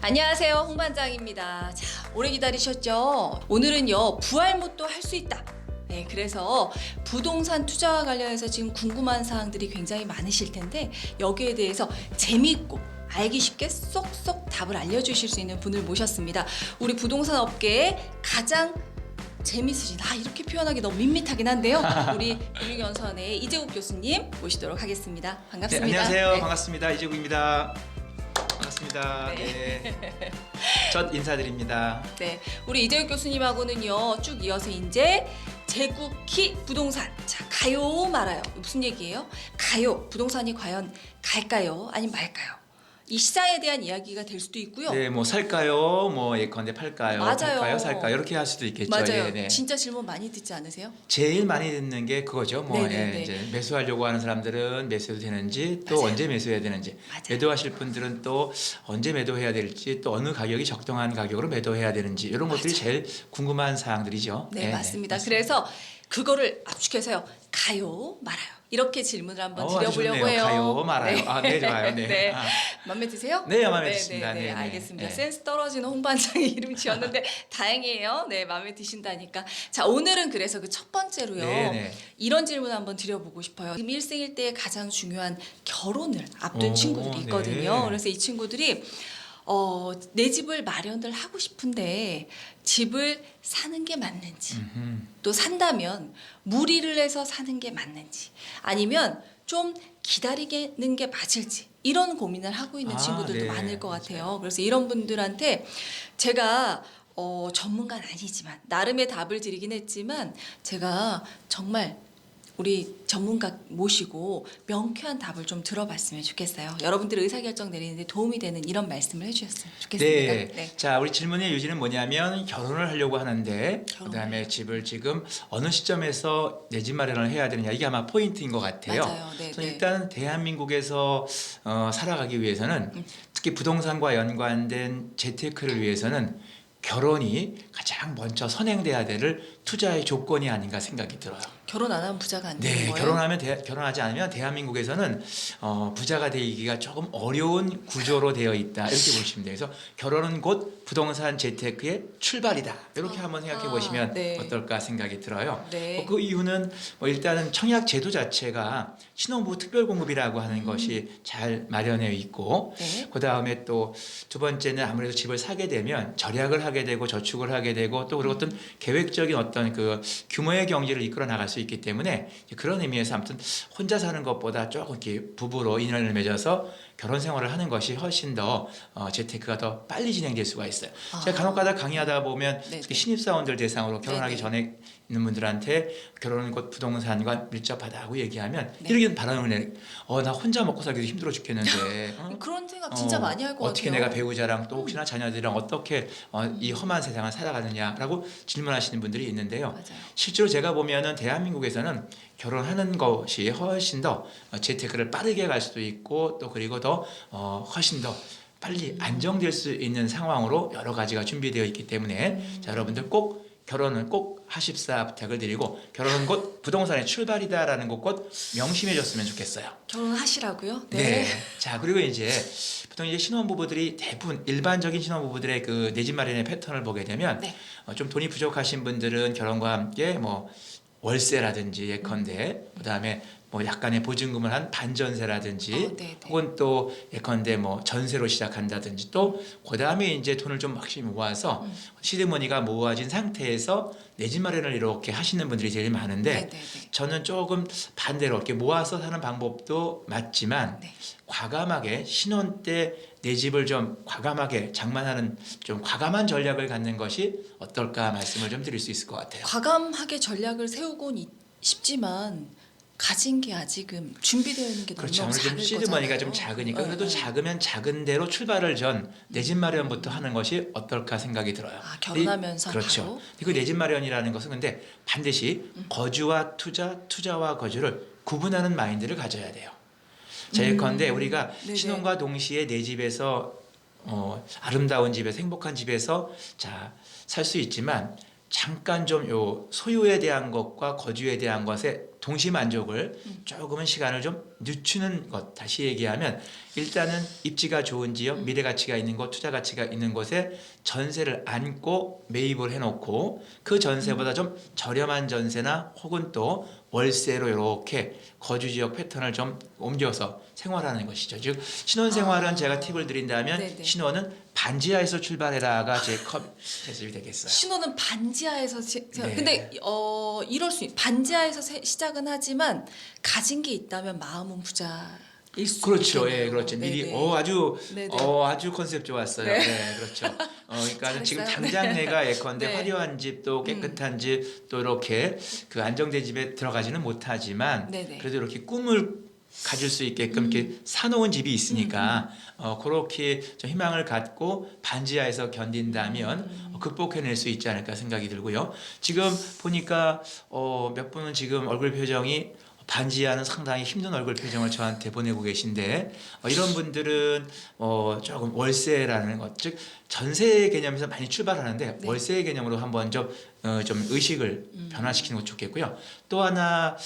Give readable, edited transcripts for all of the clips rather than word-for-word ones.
안녕하세요, 홍반장입니다. 자, 오래 기다리셨죠? 오늘은요, 부활무도 할 수 있다. 네, 그래서 부동산 투자와 관련해서 지금 궁금한 사항들이 굉장히 많으실 텐데 여기에 대해서 재미있고 알기 쉽게 쏙쏙 답을 알려주실 수 있는 분을 모셨습니다. 우리 부동산 업계에 가장 재밌으신, 이렇게 표현하기 너무 밋밋하긴 한데요. 우리 금융연수원의 이재국 교수님 모시도록 하겠습니다. 반갑습니다. 네, 안녕하세요. 네. 반갑습니다. 이재국입니다. 반갑습니다. 네. 첫 인사드립니다. 네, 우리 이재욱 교수님하고는요 쭉 이어서 이제 제국희 부동산, 자 가요 말아요. 무슨 얘기예요? 가요 부동산이 과연 갈까요? 아니면 말까요? 이 시장에 대한 이야기가 될 수도 있고요. 네, 뭐 살까요? 뭐 예컨대 팔까요? 맞아요. 팔까요? 살까요? 이렇게 할 수도 있겠죠. 맞아요. 예, 네. 진짜 질문 많이 듣지 않으세요? 제일 많이 듣는 게 그거죠. 뭐 네네네. 이제 매수하려고 하는 사람들은 매수해도 되는지 또 맞아요. 언제 매수해야 되는지 맞아요. 매도하실 분들은 또 언제 매도해야 될지 또 어느 가격이 적당한 가격으로 매도해야 되는지 이런 것들이 제일 궁금한 사항들이죠. 네, 맞습니다. 맞습니다. 그래서 그거를 압축해서 가요 말아요. 이렇게 질문을 한번 아주 드려보려고 좋네요. 해요. 가요 말아요. 네, 좋아요. 네. 네. 아. 마음에 드세요? 네, 마음에 드십니다. 네, 네, 네. 알겠습니다. 네. 센스 떨어지는 홍반장이 이름 지었는데 다행이에요. 네, 마음에 드신다니까. 자, 오늘은 그래서 그 첫 번째로요. 네, 네. 이런 질문 한번 드려보고 싶어요. 지금 일생일대에 가장 중요한 결혼을 앞둔 오, 친구들이 있거든요. 네. 그래서 이 친구들이 내 집을 마련을 하고 싶은데 집을 사는 게 맞는지 또 산다면 무리를 해서 사는 게 맞는지 아니면 좀 기다리는 게 맞을지 이런 고민을 하고 있는 친구들도 네. 많을 것 같아요. 그래서 이런 분들한테 제가 전문가는 아니지만 나름의 답을 드리긴 했지만 제가 정말 우리 전문가 모시고 명쾌한 답을 좀 들어봤으면 좋겠어요. 여러분들의 의사결정 내리는데 도움이 되는 이런 말씀을 해주셨으면 좋겠습니다. 네. 자, 우리 질문의 요지는 뭐냐면 결혼을 하려고 하는데 그다음에 집을 지금 어느 시점에서 내 집 마련을 해야 되느냐 이게 아마 포인트인 것 같아요. 맞아요. 네, 그래서 네. 일단 대한민국에서 살아가기 위해서는 특히 부동산과 연관된 재테크를 위해서는 결혼이 가장 먼저 선행돼야 될 투자의 조건이 아닌가 생각이 들어요. 결혼 안 하면 부자가 안 되는 네, 거예요? 결혼하지 않으면 대한민국에서는 부자가 되기가 조금 어려운 구조로 되어 있다 이렇게 보시면 돼요. 그래서 결혼은 곧 부동산 재테크의 출발이다 이렇게 한번 생각해 보시면 네. 어떨까 생각이 들어요. 네. 그 이유는 일단은 청약 제도 자체가 신혼부부 특별공급이라고 하는 것이 잘 마련되어 있고 네. 그 다음에 또 두 번째는 아무래도 집을 사게 되면 절약을 하게 되고 저축을 하게 되고 또 그리고 어떤 계획적인 어떤 그 규모의 경제를 이끌어 나갈 수 있기 때문에 그런 의미에서 아무튼 혼자 사는 것보다 조금 이렇게 부부로 인연을 맺어서 결혼 생활을 하는 것이 훨씬 더 재테크가 더 빨리 진행될 수가 있어요. 제가 간혹가다 강의하다 보면 네네. 특히 신입사원들 대상으로 결혼하기 네네. 전에 있는 분들한테 결혼은 곧 부동산과 밀접하다고 얘기하면 네. 이렇게 반응을 내. 나 혼자 먹고 살기도 힘들어 죽겠는데. 그런 생각 진짜 많이 할 것 같아요. 어떻게 내가 배우자랑 또 혹시나 자녀들이랑 어떻게 이 험한 세상을 살아가느냐라고 질문하시는 분들이 있는데요. 맞아요. 실제로 제가 보면은 대한민국에서는 결혼하는 것이 훨씬 더 재테크를 빠르게 갈 수도 있고 또 그리고 더 훨씬 더 빨리 안정될 수 있는 상황으로 여러 가지가 준비되어 있기 때문에 자, 여러분들 꼭 결혼은 꼭 하십사 부탁을 드리고 결혼은 곧 부동산의 출발이다라는 거 꼭 명심해 줬으면 좋겠어요. 결혼하시라고요? 네. 자, 그리고 이제 보통 이제 신혼부부들이 대부분 일반적인 신혼부부들의 그 내 집 마련의 패턴을 보게 되면 네. 좀 돈이 부족하신 분들은 결혼과 함께 뭐 월세라든지 예컨대 그다음에 뭐 약간의 보증금을 한 반전세라든지 네네. 혹은 또 예컨대 뭐 전세로 시작한다든지 또 그다음에 이제 돈을 좀 확실히 모아서 시드머니가 모아진 상태에서 내 집 마련을 이렇게 하시는 분들이 제일 많은데 네네네. 저는 조금 반대로 이렇게 모아서 사는 방법도 맞지만 네. 과감하게 신혼 때 내 집을 좀 과감하게 장만하는 좀 과감한 전략을 갖는 것이 어떨까 말씀을 좀 드릴 수 있을 것 같아요. 과감하게 전략을 세우곤 싶지만 가진 게 아직은 준비되어 있는 게 그렇죠. 너무 아무래도 작을 좀 시드머니가 거잖아요. 좀 작으니까 그래도 네. 작으면 작은 대로 출발을 전 내 집 마련부터 하는 것이 어떨까 생각이 들어요. 결혼하면서 그렇죠. 바로? 그리고 내 집 마련이라는 것은 근데 반드시 거주와 투자와 거주를 구분하는 마인드를 가져야 돼요. 예컨대 우리가 네네. 신혼과 동시에 내 집에서 아름다운 집에서 행복한 집에서 살 수 있지만 잠깐 좀 요 소유에 대한 것과 거주에 대한 것에 동시 만족을 조금은 시간을 좀 늦추는 것. 다시 얘기하면 일단은 입지가 좋은 지역, 미래 가치가 있는 곳, 투자 가치가 있는 곳에 전세를 안고 매입을 해놓고 그 전세보다 좀 저렴한 전세나 혹은 또 월세로 이렇게 거주 지역 패턴을 좀 옮겨서 생활하는 것이죠. 즉 신혼생활은 제가 팁을 드린다면 네네. 신혼은 반지하에서 출발해라가 제 컨셉이 되겠어요. 신혼은 반지하에서 네. 근데 이럴 수 반지하에서 시작은 하지만 가진 게 있다면 마음은 부자일 수 그렇죠, 있겠네요. 예, 그렇죠. 미리 네네. 아주 네네. 아주 컨셉 좋았어요. 네. 네, 그렇죠. 그러니까 지금 잘했어요. 당장 내가 예컨대 네. 화려한 집, 또 깨끗한 집, 또 이렇게 그 안정된 집에 들어가지는 못하지만 네네. 그래도 이렇게 꿈을 가질 수 있게끔 이렇게 사놓은 집이 있으니까 그렇게 좀 희망을 갖고 반지하에서 견딘다면 극복해낼 수 있지 않을까 생각이 들고요. 지금 보니까 몇 분은 지금 얼굴 표정이 반지하는 상당히 힘든 얼굴 표정을 저한테 보내고 계신데 이런 분들은 조금 월세라는 것, 즉 전세 개념에서 많이 출발하는데 네. 월세 개념으로 한번 좀 의식을 변화시키는 것도 좋겠고요. 또 하나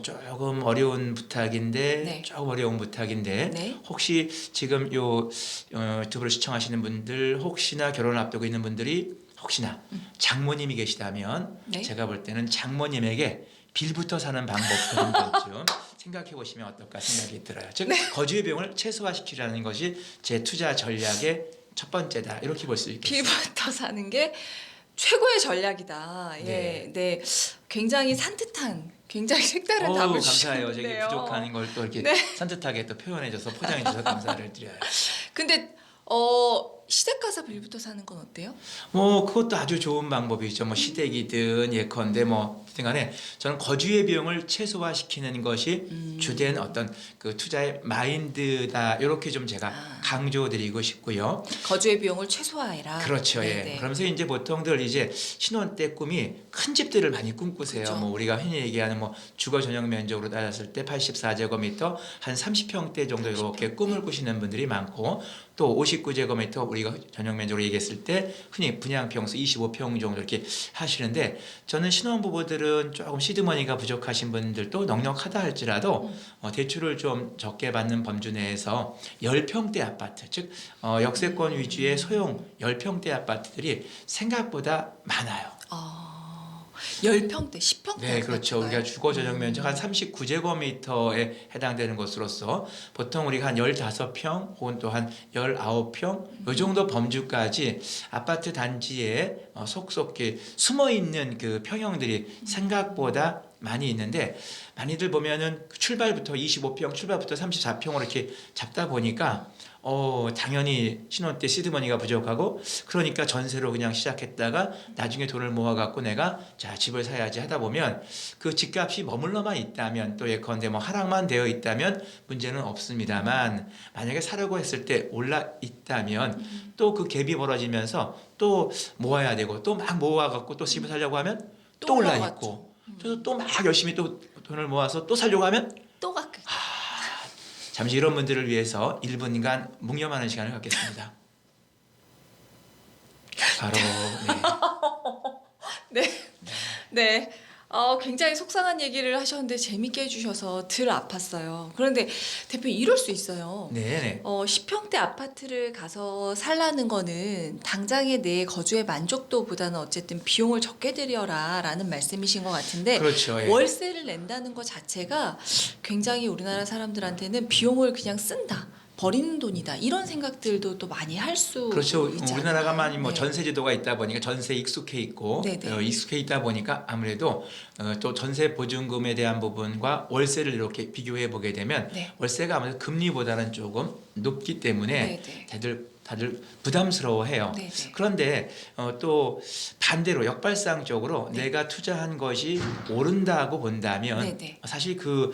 조금 어려운 부탁인데 네. 조금 어려운 부탁인데 네. 혹시 지금 요 유튜브를 시청하시는 분들 혹시나 결혼을 앞두고 있는 분들이 혹시나 장모님이 계시다면 네. 제가 볼 때는 장모님에게 빌부터 사는 방법도 한번 좀 생각해 보시면 어떨까 생각이 들어요. 즉 거주의 비용을 최소화시키라는 것이 제 투자 전략의 첫 번째다. 이렇게 볼 수 있겠습니다. 빌부터 사는 게 최고의 전략이다. 예, 네. 굉장히 산뜻한, 굉장히 색다른 답을 감사해요. 저기 주셨는데요. 부족한 걸 또 이렇게 네. 산뜻하게 또 표현해줘서 포장해줘서 감사를 드려요. 근데 시댁 가서 빌부터 사는 건 어때요? 그것도 아주 좋은 방법이죠. 시댁이든 예컨대 하여튼간에 저는 거주의 비용을 최소화시키는 것이 주된 어떤 그 투자의 마인드다. 이렇게 좀 제가 강조드리고 싶고요. 거주의 비용을 최소화해라. 그렇죠. 네네. 예. 그러면서 이제 보통들 이제 신혼 때 꿈이 큰 집들을 많이 꿈꾸세요. 그렇죠. 우리가 흔히 얘기하는 주거 전용 면적으로 따졌을 때 84제곱미터 한 30평대 정도 이렇게 꿈을 꾸시는 분들이 많고 또 59제곱미터 우리가 전용 면적으로 얘기했을 때 흔히 분양평수 25평 정도 이렇게 하시는데 저는 신혼부부들은 조금 시드머니가 부족하신 분들도 넉넉하다 할지라도 대출을 좀 적게 받는 범주 내에서 10평대 아파트 즉 역세권 위주의 소형 10평대 아파트들이 생각보다 많아요. 10평대, 10평대. 네, 그렇죠. 우리가 주거 전용 면적 한 39제곱미터에 해당되는 것으로서 보통 우리가 한 15평 혹은 또 한 19평 이 정도 범주까지 아파트 단지에 속속 숨어 있는 그 평형들이 생각보다 많이 있는데 많이들 보면은 출발부터 25평, 출발부터 34평으로 이렇게 잡다 보니까 당연히 신혼 때 시드머니가 부족하고 그러니까 전세로 그냥 시작했다가 나중에 돈을 모아갖고 내가 자 집을 사야지 하다 보면 그 집값이 머물러만 있다면 또 예컨대 하락만 되어 있다면 문제는 없습니다만 만약에 사려고 했을 때 올라 있다면 또 그 갭이 벌어지면서 또 모아야 되고 또 막 모아갖고 또 집을 사려고 하면 또 올라 있고 그래서 또 막 열심히 또 돈을 모아서 또 살려고 하면 또 갖고 잠시 이런 분들을 위해서 1분간 묵념하는 시간을 갖겠습니다. 바로 네. 네. 굉장히 속상한 얘기를 하셨는데 재밌게 해주셔서 덜 아팠어요. 그런데 대표님 이럴 수 있어요. 네. 10평대 아파트를 가서 살라는 거는 당장의 내 거주의 만족도보다는 어쨌든 비용을 적게 들여라 라는 말씀이신 것 같은데 그렇죠. 예. 월세를 낸다는 것 자체가 굉장히 우리나라 사람들한테는 비용을 그냥 쓴다. 버리는 돈이다 이런 생각들도 또 많이 할 수 그렇죠. 있잖아요. 우리나라가 많이 네. 전세제도가 있다 보니까 전세에 익숙해 있고 네네. 익숙해 있다 보니까 아무래도 또 전세 보증금에 대한 부분과 월세를 이렇게 비교해 보게 되면 네. 월세가 아무래도 금리보다는 조금 높기 때문에 네네. 다들 부담스러워해요. 네네. 그런데 또 반대로 역발상적으로 네. 내가 투자한 것이 오른다고 본다면 네네. 사실 그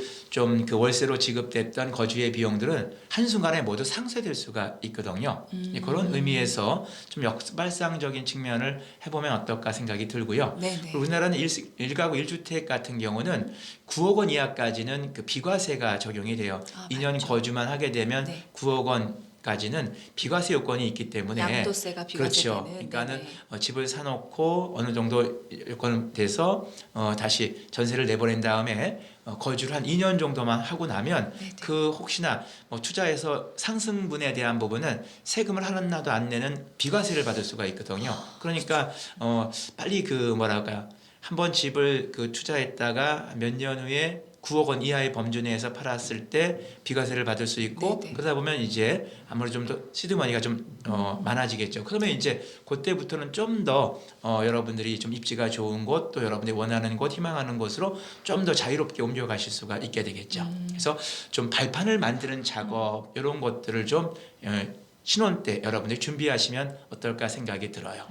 월세로 지급됐던 거주의 비용들은 한순간에 모두 상쇄될 수가 있거든요. 그런 의미에서 좀 역발상적인 측면을 해보면 어떨까 생각이 들고요. 네네. 그리고 우리나라는 일가구 1주택 같은 경우는 9억 원 이하까지는 그 비과세가 적용이 돼요. 2년 맞죠. 거주만 하게 되면 네. 9억 원 까지는 비과세 요건이 있기 때문에 양도세가 그렇죠. 비과세되는. 그러니까는 네네. 집을 사놓고 어느 정도 요건 돼서 다시 전세를 내보낸 다음에 거주를 한 2년 정도만 하고 나면 네네. 그 혹시나 뭐 투자해서 상승분에 대한 부분은 세금을 하나도 안 내는 비과세를 받을 수가 있거든요. 그러니까 빨리 그 뭐랄까 한번 집을 그 투자했다가 몇 년 후에 9억 원 이하의 범주 내에서 팔았을 때 비과세를 받을 수 있고 네네. 그러다 보면 이제 아무래도 좀 더 시드머니가 좀 많아지겠죠. 그러면 이제 그때부터는 좀 더 여러분들이 좀 입지가 좋은 곳 또 여러분들이 원하는 곳 희망하는 곳으로 좀 더 자유롭게 옮겨가실 수가 있게 되겠죠. 그래서 좀 발판을 만드는 작업 이런 것들을 좀 신혼 때 여러분들이 준비하시면 어떨까 생각이 들어요.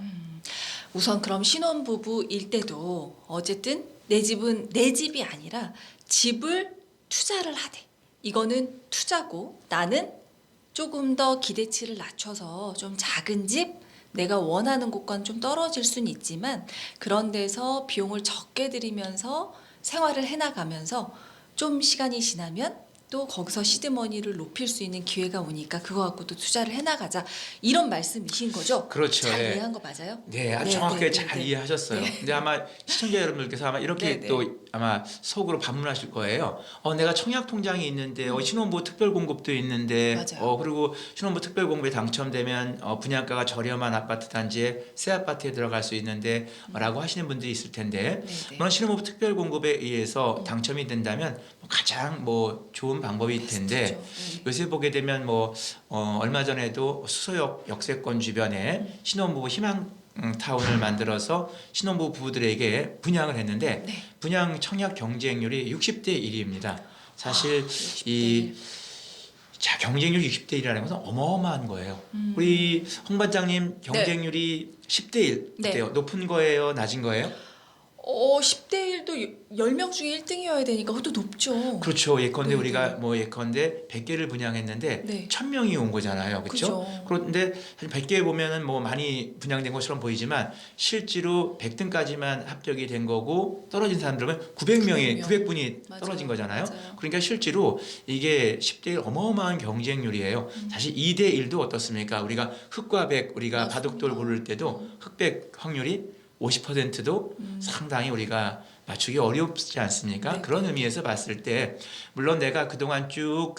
우선 그럼 신혼부부일 때도 어쨌든 내 집은 내 집이 아니라 집을 투자를 하되 이거는 투자고 나는 조금 더 기대치를 낮춰서 좀 작은 집 내가 원하는 곳과는 좀 떨어질 수는 있지만 그런 데서 비용을 적게 들이면서 생활을 해나가면서 좀 시간이 지나면 또 거기서 시드머니를 높일 수 있는 기회가 오니까 그거 갖고 또 투자를 해나가자 이런 말씀이신 거죠? 그렇죠. 잘 예. 이해한 거 맞아요? 네, 아주 네, 정확하게 네, 잘 네, 네. 이해하셨어요. 네. 근데 아마 시청자 여러분들께서 아마 이렇게 네, 또 아마 속으로 반문하실 거예요. 내가 청약 통장이 있는데, 신혼부부 특별 공급도 있는데, 맞아요. 그리고 신혼부부 특별 공급에 당첨되면 분양가가 저렴한 아파트 단지에 새 아파트에 들어갈 수 있는데라고 하시는 분들이 있을 텐데, 네, 네. 물론 신혼부부 특별 공급에 의해서 당첨이 된다면 가장 좋은 방법일 텐데. 베스트죠. 네. 요새 보게 되면 얼마 전에도 수서역 역세권 주변에 신혼부부 희망 타운을 만들어서 신혼부부 부부들에게 분양을 했는데 네. 분양 청약 경쟁률이 60대 1입니다. 사실 60대 이 경쟁률 60대 1이라는 것은 어마어마한 거예요. 우리 홍 반장님 경쟁률이 10대 1 네. 어때요? 높은 거예요? 낮은 거예요? 10대 1도 10명 중에 1등이어야 되니까 그것도 높죠. 그렇죠. 예컨대 네, 우리가 네. 예컨대 100개를 분양했는데 네. 1000명이 온 거잖아요. 그렇죠? 그죠. 그런데 사실 100개 보면은 많이 분양된 것처럼 보이지만 실제로 100등까지만 합격이 된 거고 떨어진 사람들은 900명이 900분이 맞아요. 떨어진 거잖아요. 맞아요. 그러니까 실제로 이게 10대 1 어마어마한 경쟁률이에요. 사실 2대 1도 어떻습니까? 우리가 흑과 백 우리가 맞습니다. 바둑돌 고를 때도 흑백 확률이 50%도 상당히 우리가 맞추기 어렵지 않습니까? 네. 그런 의미에서 봤을 때 물론 내가 그동안 쭉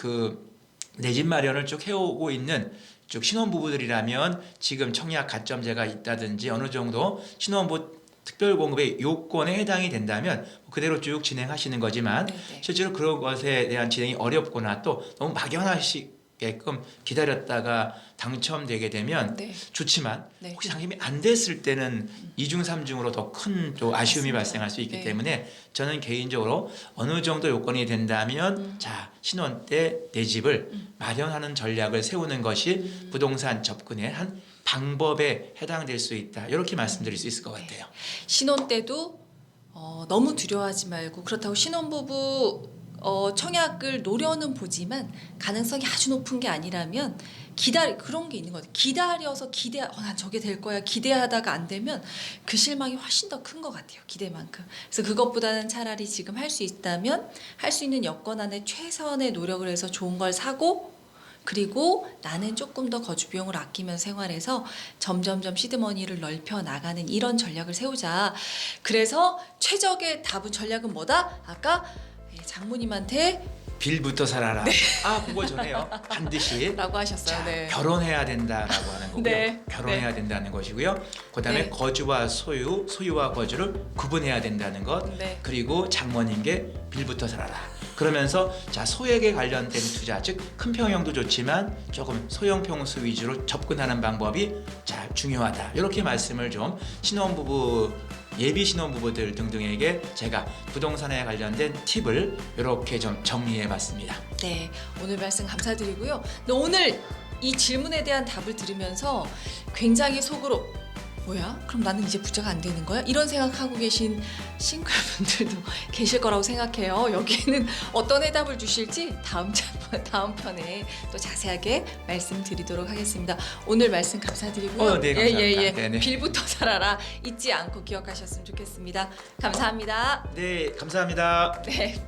내 집 마련을 쭉 해오고 있는 쭉 신혼부부들이라면 지금 청약 가점제가 있다든지 어느 정도 신혼부부 특별공급의 요건에 해당이 된다면 그대로 쭉 진행하시는 거지만 네, 네. 실제로 그런 것에 대한 진행이 어렵거나 또 너무 막연하시게끔 기다렸다가 당첨되게 되면 네. 좋지만 네. 혹시 당첨이 안 됐을 때는 2중 3중으로 더 큰 또 아쉬움이 맞습니다. 발생할 수 있기 네. 때문에 저는 개인적으로 어느 정도 요건이 된다면 자 신혼 때 내 집을 마련하는 전략을 세우는 것이 부동산 접근의 한 방법에 해당될 수 있다. 이렇게 말씀드릴 수 있을 것 같아요. 신혼 때도 너무 두려워하지 말고 그렇다고 신혼부부 청약을 노려는 보지만 가능성이 아주 높은 게 아니라면 그런 게 있는 것 같아요. 기다려서 난 저게 될 거야 기대하다가 안 되면 그 실망이 훨씬 더 큰 것 같아요. 기대만큼. 그래서 그것보다는 차라리 지금 할 수 있다면 할 수 있는 여건 안에 최선의 노력을 해서 좋은 걸 사고 그리고 나는 조금 더 거주 비용을 아끼면서 생활해서 점점점 시드머니를 넓혀 나가는 이런 전략을 세우자. 그래서 최적의 답은 전략은 뭐다? 아까 장모님한테 빌부터 살아라. 그거 전에요. 반드시 라고 하셨어요. 자, 네. 결혼해야 된다라고 하는 거고요. 네. 결혼해야 된다는 것이고요. 그다음에 네. 거주와 소유와 거주를 구분해야 된다는 것. 네. 그리고 장모님께 빌부터 살아라. 그러면서 자 소액에 관련된 투자, 즉 큰 평형도 좋지만 조금 소형 평수 위주로 접근하는 방법이 자 중요하다. 이렇게 말씀을 좀 신혼부부 예비 신혼부부들 등등에게 제가 부동산에 관련된 팁을 이렇게 좀 정리해봤습니다. 네, 오늘 말씀 감사드리고요. 근데 오늘 이 질문에 대한 답을 들으면서 굉장히 속으로 뭐야? 그럼 나는 이제 부자가 안 되는 거야? 이런 생각하고 계신 싱글분들도 계실 거라고 생각해요. 여기에는 어떤 해답을 주실지 다음 편에 또 자세하게 말씀드리도록 하겠습니다. 오늘 말씀 감사드리고요. 네, 감사합니다. 네네. 빌부터 살아라 잊지 않고 기억하셨으면 좋겠습니다. 감사합니다. 네, 감사합니다. 네.